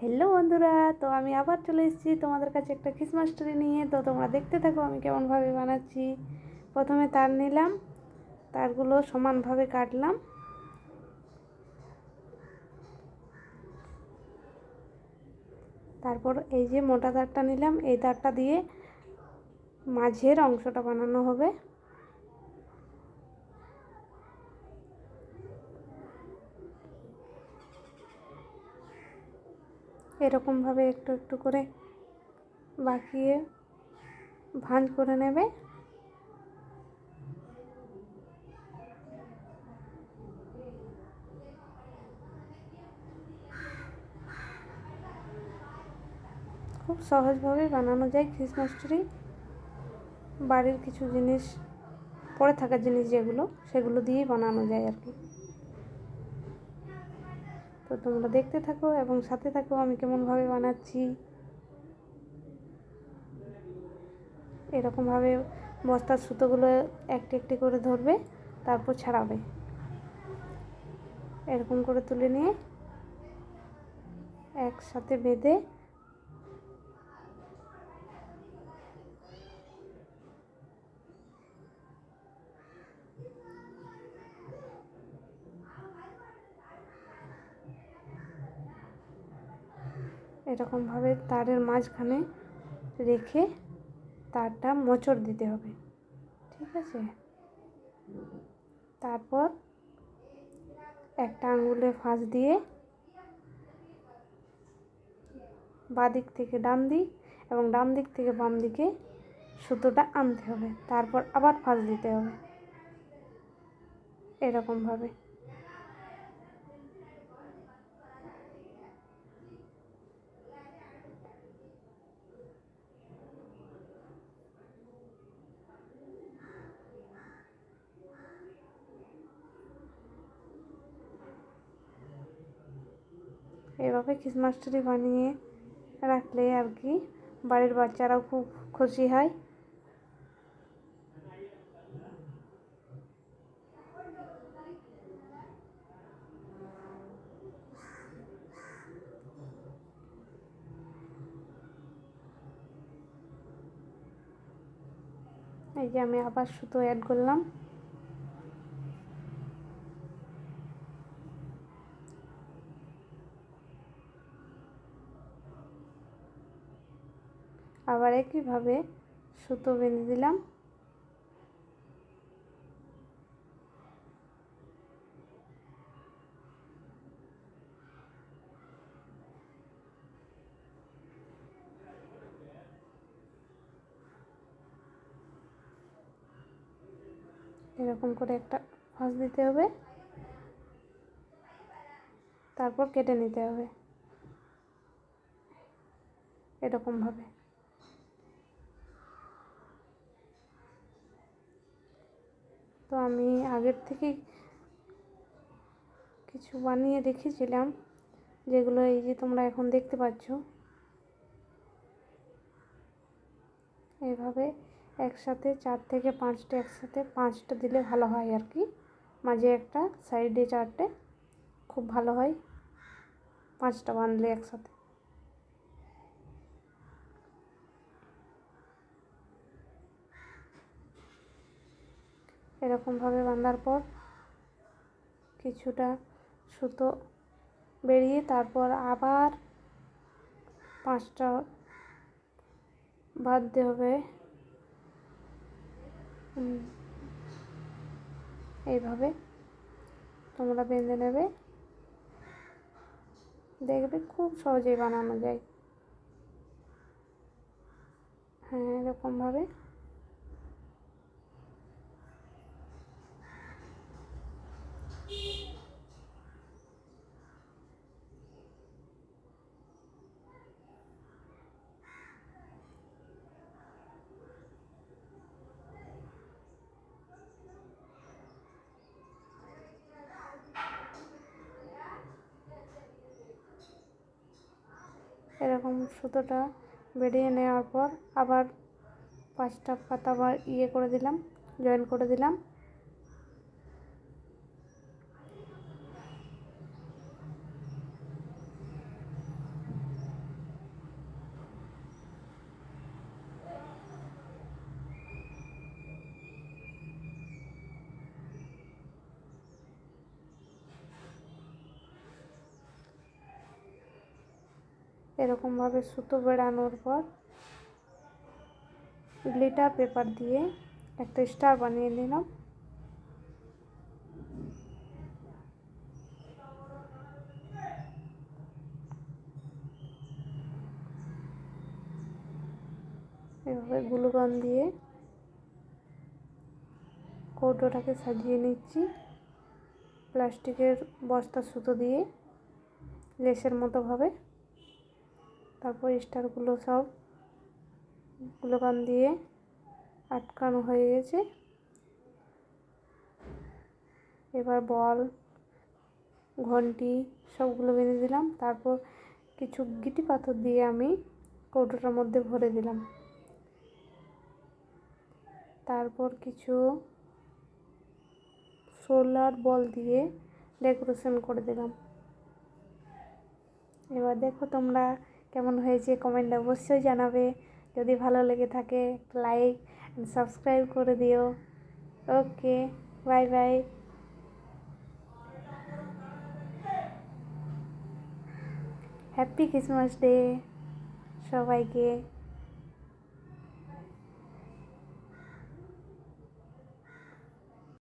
Hello বন্ধুরা, তো আমি আবার চলে এসেছি তোমাদের কাছে একটা ক্রিসমাস ট্রি নিয়ে। তো তোমরা দেখতে থাকো আমি কেমনভাবে বানাচ্ছি। প্রথমে তার নিলাম, তারগুলো সমানভাবে কাটলাম। তারপর এই যে মোটা তারটা নিলাম, এই তারটা দিয়ে মাঝের অংশটা বানানো হবে। এরকমভাবে একটু একটু করে বাঁকিয়ে ভাঁজ করে নেবে। খুব সহজভাবে বানানো যায় ক্রিসমাস ট্রি। বাড়ির কিছু জিনিস, পড়ে থাকা জিনিস যেগুলো, সেগুলো দিয়েই বানানো যায় আর কি। তো তোমরা দেখতে থাকো এবং সাথে থাকো আমি কেমনভাবে বানাচ্ছি। এরকমভাবে বস্তার সুতোগুলো একটি একটি করে ধরবে, তারপর ছাড়াবে। এরকম করে তুলে নিয়ে একসাথে বেঁধে এরকমভাবে তারের মাঝখানে রেখে তারটা মোচড় দিতে হবে, ঠিক আছে? তারপর একটা আঙুলে ফাঁস দিয়ে বাঁ দিক থেকে ডান দিক এবং ডান দিক থেকে বাম দিকে সুতোটা আনতে হবে। তারপর আবার ফাঁস দিতে হবে এরকমভাবে। এভাবে ক্রিসমাস ট্রি বানিয়ে রাখলে আর কি বাড়ির বাচ্চারাও খুব খুশি হয়। এই যে আমি আবার সুতো অ্যাড করলাম। আবার একইভাবে সুতো বেঁধে দিলাম। এরকম করে একটা ফাঁস দিতে হবে, তারপর কেটে নিতে হবে এরকমভাবে। তো আমি আগের থেকেই কিছু বানিয়ে রেখেছিলাম, যেগুলো এই যে তোমরা এখন দেখতে পাচ্ছ। এইভাবে একসাথে 4 থেকে 5টা, একসাথে 5টা দিলে ভালো হয় আর কি। মাঝে একটা, সাইডে 4টে, খুব ভালো হয় 5টা বানলে একসাথে। এরকমভাবে বাঁধার পর কিছুটা সুতো বেরিয়ে তারপর আবার 5টা বাঁধতে হবে। এইভাবে তোমরা বেঁধে নেবে, দেখবে খুব সহজেই বানানো যায়। হ্যাঁ, এরকমভাবে এরকম সুতোটা বেরিয়ে নেওয়ার পর আবার 5টা পাতা আবার করে দিলাম, জয়েন করে দিলাম। এরকমভাবে সুতো বেড়ানোর পর গ্লিটার পেপার দিয়ে একটা স্টার বানিয়ে নিলাম। এভাবে গ্লুগন দিয়ে কৌটোটাকে সাজিয়ে নিচ্ছি প্লাস্টিকের বস্তা সুতো দিয়ে লেসের মতো ভাবে। তারপর স্টারগুলো সব গ্লুগন দিয়ে আটকানো হয়ে গেছে। এবার বল, ঘন্টি সবগুলো বেঁধে দিলাম। তারপর কিছু গিটি পাথর দিয়ে আমি কৌটোটার মধ্যে ভরে দিলাম। তারপর কিছু সোলার বল দিয়ে ডেকোরেশন করে দিলাম। এবার দেখো তোমরা কেমন হয়েছে কমেন্টে অবশ্যই জানাবে। যদি ভালো লেগে থাকে লাইক অ্যান্ড সাবস্ক্রাইব করে দিও। Okay, bye bye. Happy Christmas day সবাইকে।